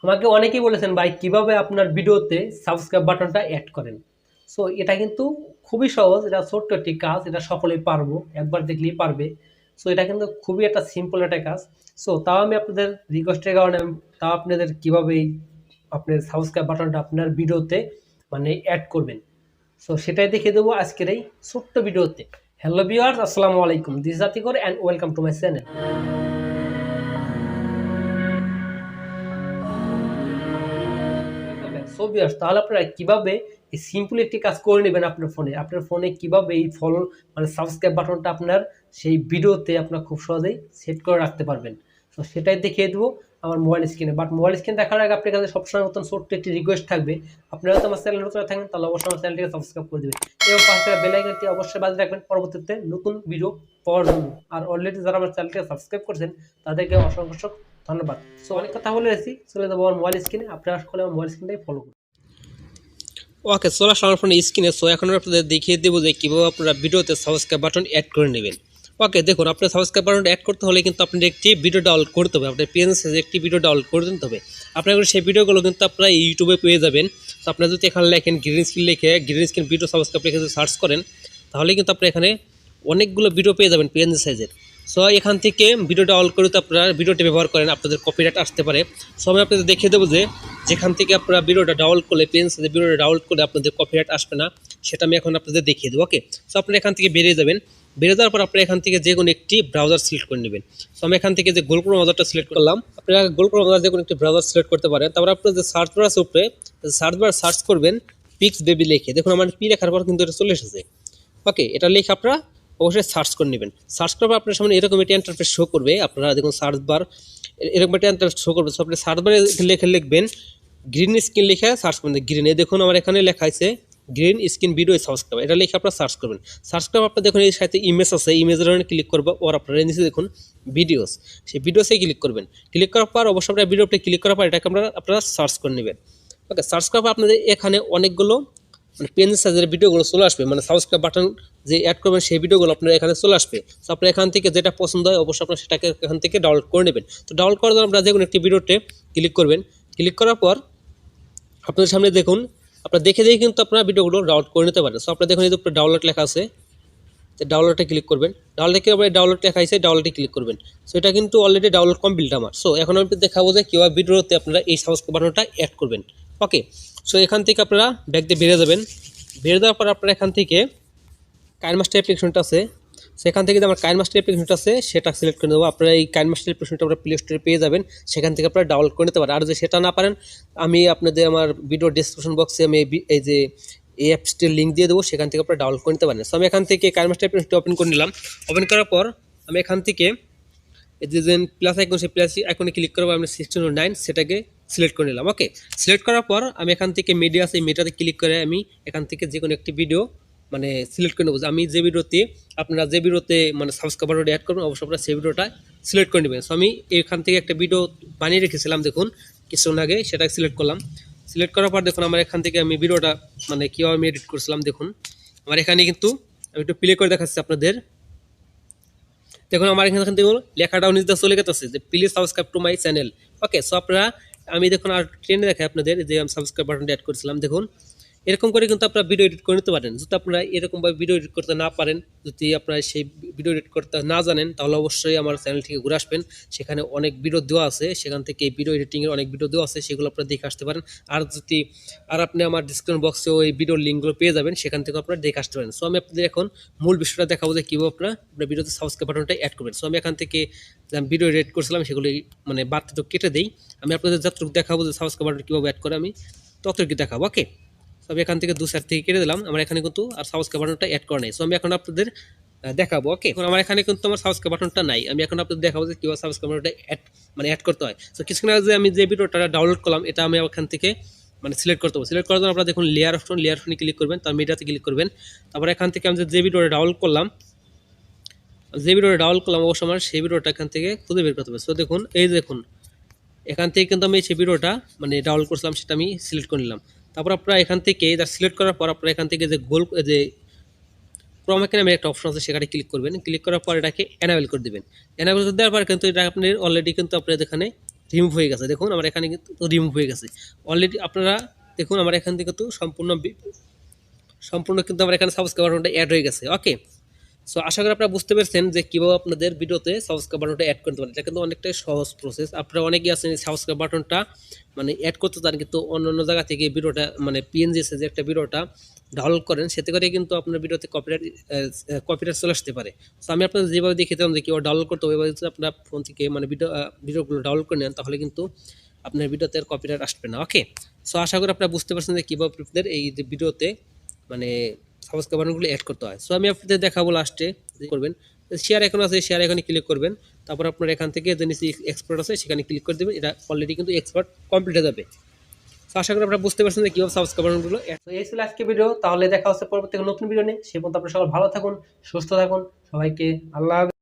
আমাকে অনেকেই বলেছেন ভাই কিভাবে আপনার ভিডিওতে সাবস্ক্রাইব বাটনটা অ্যাড করেন। সো এটা কিন্তু খুবই সহজ, এটা ছোট্ট একটি কাজ, এটা সকলেই পারবো, একবার দেখলেই পারবে। সো এটা কিন্তু খুবই একটা সিম্পল একটা কাজ। সো তাও আমি আপনাদের রিকোয়েস্টের কারণে তাও আপনাদের কিভাবে আপনার সাবস্ক্রাইব বাটনটা আপনার ভিডিওতে মানে অ্যাড করবেন, সো সেটাই দেখিয়ে দেবো আজকের এই ছোট্ট ভিডিওতে। হ্যালো ভিউয়ার্স, আসসালামু আলাইকুম, this is Atiqur and welcome to my channel. So viewers, তাহলে আপনারা কিভাবে এই সিম্পল একটি কাজ করে নেবেন আপনার ফোনে কিভাবে এই ফলো মানে সাবস্ক্রাইব বাটনটা আপনার সেই ভিডিওতে আপনার খুব সহজেই সেট করে রাখতে পারবেন। তো সেটাই দেখিয়ে দেবো আমার মোবাইল স্ক্রিনে। বাট মোবাইল স্ক্রিন দেখার আগে আপনার কাছে সবসময় মতন ছোট্ট একটি রিকোয়েস্ট থাকবে, আপনারা তো আমার চ্যানেল নতুন থাকেন তাহলে অবশ্যই আমার চ্যানেলটিকে সাবস্ক্রাইব করে দেবেন এবং পাশে থাকা বেল আইকনটি অবশ্যই বাজিয়ে রাখবেন পরবর্তীতে নতুন ভিডিও পাওয়ার জন্য। আর অলরেডি যারা আমার চ্যানেলটিকে সাবস্ক্রাইব করছেন তাদেরকে অসংখ্য ধন্যবাদ। সো অনেক কথা বলে এসেছি, চলে যাবো আমার মোবাইল স্ক্রিনে। আপনারা সকলে আমার মোবাইল স্ক্রিনটাই ফলো করুন। ওকে, চলে আসলাম আমার ফোনের স্ক্রিনে। সো এখন আপনাদের দেখিয়ে দেবো যে কীভাবে আপনারা ভিডিওতে সাবস্ক্রাইব বাটন অ্যাড করে নেবেন। ওকে, দেখুন আপনার সাবস্ক্রাইব বাটন অ্যাড করতে হলে কিন্তু আপনার একটি ভিডিও ডাউনলোড করতে হবে, আপনার পিএনএস একটি ভিডিও ডাউনলোড করে দিতে হবে। আপনার সেই ভিডিওগুলো কিন্তু আপনারা ইউটিউবে পেয়ে যাবেন। তো আপনারা যদি এখানে লেখেন গ্রিন স্ক্রিন ভিডিও সাবস্ক্রাইব লিখে যদি সার্চ করেন তাহলে কিন্তু আপনার এখানে অনেকগুলো ভিডিও পেয়ে যাবেন পিএনজি সাইজের। সো এখান থেকে ভিডিওটা অল করে তো আপনারা ভিডিওটি ব্যবহার করেন, আপনাদের কপিরাইট আসতে পারে। সো আমি আপনাদের দেখিয়ে দেবো যে যেখান থেকে আপনারা ভিডিওটা ডাউনলোড করলে পিএনজি সাইজের ভিডিওটা ডাউনলোড করলে আপনাদের কপিরাইট আসবে না, সেটা আমি এখন আপনাদের দেখিয়ে দেবো। ওকে, সো আপনারা এখান থেকে বেরিয়ে যাবেন। বেরিয়ে যাওয়ার পর আপনারা এখান থেকে যে কোনো একটি ব্রাউজার সিলেক্ট করে নেবেন। সো আমি এখান থেকে যে গুগল ক্রোম ব্রাউজারটা সিলেক্ট করলাম, আপনারা গুগল ক্রোম ব্রাউজার যে কোনো একটি ব্রাউজার সিলেক্ট করতে পারেন। তারপর আপনার যে সার্চ বার আছে উপরে সার্চ বার সার্চ করবেন পিক্স বেবি লিখে। দেখুন আমার পি লেখার পর কিন্তু এটা চলে এসেছে। ওকে, এটা লিখে আপনারা অবশ্যই সার্চ করে নেবেন। সার্চ করার পর আপনার সামনে এরকম একটি ইন্টারফেস শো করবে। আপনারা দেখুন সার্চ বার এরকম একটা ইন্টারফেস শো করবে। সো আপনি সার্চ বারে লিখবেন গ্রিন স্ক্রিন লিখে সার্চ করবেন। গ্রিন দেখুন আমার এখানে লেখা আছে গ্রিন স্ক্রিন ভিডিও সাবস্ক্রাইব, এটা লিখে আপনারা সার্চ করবেন। সার্চ করার আপনার দেখুন এই সাথে ইমেজ আছে, ইমেজের ক্লিক করবো। ওর আপনারা নিচে দেখুন ভিডিওস, সেই ভিডিওসে ক্লিক করবেন। ক্লিক করার পর অবশ্যই আপনার ভিডিওতে ক্লিক করার পর এটাকে আপনারা সার্চ করে নেবেন। ওকে, সার্চ করার পর আপনাদের এখানে অনেকগুলো মানে পেন সাইজের ভিডিওগুলো চলে আসবে, মানে সাবস্ক্রাইব বাটন যে অ্যাড করবেন সেই ভিডিওগুলো আপনার এখানে চলে আসবে। তো আপনার এখান থেকে যেটা পছন্দ হয় অবশ্যই আপনার সেটাকে এখান থেকে ডাউনলোড করে নেবেন। তো ডাউনলোড করার জন্য আপনারা যে কোনো একটি ভিডিওতে ক্লিক করবেন। ক্লিক করার পর আপনাদের সামনে দেখুন আপনারা দেখে কিন্তু আপনারা ভিডিওগুলো ডাউনলোড করে নিতে পারেন। সো আপনারা দেখুন এই উপরে ডাউনলোড লেখা আছে, ডাউনলোডে ক্লিক করবেন। ডাউনলোড লেখা আছে, ডাউনলোডে ক্লিক করবেন। সো এটা কিন্তু অলরেডি ডাউনলোড কমপ্লিট আমার। সো এখন আমি দেখাবো যে কীভাবে ভিডিওতে আপনারা এই সাবস্ক্রাইব বাটনটা অ্যাড করবেন। ওকে, সো এখান থেকে আপনারা ব্যাক দিয়ে বেরিয়ে যাবেন। বেরিয়ে যাওয়ার পর আপনারা এখান থেকে কাইনমাস্টার অ্যাপ্লিকেশনটা আছে, সেখান থেকে যে আমার কাইনমাস্টার অ্যাপ্লিকেশনটা আছে সেটা সিলেক্ট করে দেবো। আপনারা এই কাইনমাস্টার অ্যাপ্লিকেশনটা আপনারা প্লে স্টোরে পেয়ে যাবেন, সেখান থেকে আপনারা ডাউনলোড করে নিতে পারেন। আর যদি সেটা না পারেন আমি আপনাদের আমার ভিডিও ডিসক্রিপশন বক্সে আমি এই যে এই অ্যাপসটির লিঙ্ক দিয়ে দেবো, সেখান থেকে আপনারা ডাউনলোড করে নিতে পারেন। সো আমি এখান থেকে কাইনমাস্টার অ্যাপ্লিকেশনটা ওপেন করে নিলাম। ওপেন করার পর আমি এখান থেকে এই যে প্লাস আইকন সেই প্লাস আইকনে ক্লিক করবো, আমি 1609 সেটাকে সিলেক্ট করে নিলাম। ওকে, সিলেক্ট করার পর আমি এখান থেকে মিডিয়া আছে, মিডিয়াতে ক্লিক করে আমি এখান থেকে যে কোনো একটি ভিডিও মানে সিলেক্ট করে নেবো। আমি যে ভিডিওতে আপনারা যে ভিডিওতে মানে সাবস্ক্রাইবার অ্যাড করবেন অবশ্যই আপনারা সেই ভিডিওটা সিলেক্ট করে নেবেন। সো আমি এখান থেকে একটা ভিডিও বানিয়ে রেখেছিলাম দেখুন কিছুক্ষণ আগে, সেটা সিলেক্ট করলাম। সিলেক্ট করার পর দেখুন আমার এখান থেকে আমি ভিডিওটা মানে কীভাবে আমি এডিট করছিলাম দেখুন আমার এখানে কিন্তু আমি একটু প্লে করে দেখাচ্ছি আপনাদের। দেখুন আমার এখান থেকে লেখাটাও নিচে চলে গেছে যে please subscribe to my channel. Okay, so আপনারা আমি দেখুন আর ট্রেনে দেখাই আপনাদের যে আমি সাবস্ক্রাইব বাটনটা অ্যাড করেছিলাম। দেখুন এরকম করে কিন্তু আপনারা ভিডিও এডিট করে নিতে পারেন। যদি আপনারা এরকমভাবে ভিডিও এডিট করতে না পারেন, যদি আপনারা সেই ভিডিও এডিট করতে না জানেন তাহলে অবশ্যই আমার চ্যানেল থেকে ঘুরে আসবেন, সেখানে অনেক ভিডিও দেওয়া আছে, সেখান থেকে এই ভিডিও এডিটিংয়ের অনেক ভিডিও দেওয়া আছে, সেগুলো আপনারা দেখে আসতে পারেন। আর আপনি আমার ডিসক্রিপশন বক্সে ওই ভিডিওর লিঙ্কগুলো পেয়ে যাবেন, সেখান থেকে আপনারা দেখে আসতে পারেন। সো আমি আপনাদের এখন মূল বিষয়টা দেখাবো যে কীভাবে আপনার ভিডিওতে সাবস্ক্রাইব বাটনটা অ্যাড করবেন। সো আমি এখান থেকে ভিডিও এডিট করছিলাম সেগুলি মানে বাড়তি কেটে দিই। আমি আপনাদের যতটুকু দেখাবো যে সাবস্ক্রাইব বাটন কীভাবে অ্যাড করে আমি ততটুকু দেখাবো। ওকে, আমি এখান থেকে 2 সাইড থেকে কেটে দিলাম, আমার এখানে কিন্তু আর সাবস্ক্রাইব বাটনটা অ্যাড করা নেই। সো আমি এখন আপনাদের দেখাবো। ওকে, এখন আমার এখানে কিন্তু আমার সাবস্ক্রাইব বাটনটা নাই, আমি এখন আপনাদের দেখাবো যে কীভাবে সাবস্ক্রাইব বাটনটা অ্যাড করতে হয়। সো কিছুক্ষণ আগে আমি যে ভিডিওটা ডাউনলোড করলাম এটা আমি এখান থেকে মানে সিলেক্ট করতে হবে। সিলেক্ট করার জন্য আপনারা দেখুন লেয়ার অপশনে ক্লিক করবেন, তার মিডিয়াতে ক্লিক করবেন। তারপর এখান থেকে আমি যে ভিডিওটা ডাউনলোড করলাম অবশ্য আমার সেই ভিডিওটা এখান থেকে খুঁজে বের করতে হবে। সো দেখুন এই দেখুন এখান থেকে কিন্তু আমি সেই ভিডিওটা মানে ডাউনলোড করছিলাম সেটা আমি সিলেক্ট করে নিলাম। তারপর আপনারা এখান থেকে সিলেক্ট করার পর আপনারা এখান থেকে যে ক্রোমা নামের একটা অপশন আছে সেখানে ক্লিক করবেন। ক্লিক করার পর এটাকে এনাবেল করে দেবেন। এনাবেল করে দেওয়ার পর কিন্তু এটা আপনি অলরেডি কিন্তু আপনার এখানে রিমুভ হয়ে গেছে। দেখুন আমার এখানে কিন্তু রিমুভ হয়ে গেছে অলরেডি। আপনারা দেখুন আমার এখান থেকে তো সম্পূর্ণ কিন্তু আমার এখানে সাবস্ক্রাইব বাটনটা অ্যাড হয়ে গেছে। ওকে, সো আশা করি আপনারা বুঝতে পেরেছেন যে কীভাবে আপনাদের ভিডিওতে সাবস্ক্রাইব বাটনটা অ্যাড করতে পারেন। এটা কিন্তু অনেকটাই সহজ প্রসেস। আপনারা অনেকেই আছেন সাবস্ক্রাইব বাটনটা মানে অ্যাড করতে চান, কিন্তু অন্য অন্য জায়গা থেকে ভিডিওটা মানে পিএনজি যে একটা ভিডিওটা ডাউনলোড করেন, সেতে করে কিন্তু আপনার ভিডিওতে কপিরাইট চলে আসতে পারে। সো আমি আপনাদের যেভাবে দেখিয়ে দিলাম যে কীভাবে ডাউনলোড করতে হবে, এভাবে যদি আপনার ফোন থেকে মানে ভিডিওগুলো ডাউনলোড করে নেন, তাহলে কিন্তু আপনার ভিডিওতে আর কপিরাইট আসবে না। ওকে, সো আশা করি আপনারা বুঝতে পারছেন যে কীভাবে আপনাদের এই যে ভিডিওতে মানে সাবস্ক্রাইব বাটনগুলো অ্যাড করতে হয়। সো আমি আপনাদের দেখাবো লাস্টে করবেন। শেয়ার এখন আছে, শেয়ার এখানে ক্লিক করবেন। তারপর আপনার এখান থেকে যে নিচে এক্সপোর্ট আছে সেখানে ক্লিক করে দেবেন। এটা অলরেডি কিন্তু এক্সপোর্ট কমপ্লিট হয়ে যাবে। তো আশা করি আপনারা বুঝতে পারছেন যে কীভাবে সাবস্ক্রাইব বাটনগুলো। তো এই ছিল আজকে ভিডিও। তাহলে দেখা হচ্ছে পরবর্তী নতুন ভিডিও নিয়ে। সে পর্যন্ত আপনারা সবাই ভালো থাকুন, সুস্থ থাকুন। সবাইকে আল্লাহ হাফেজ।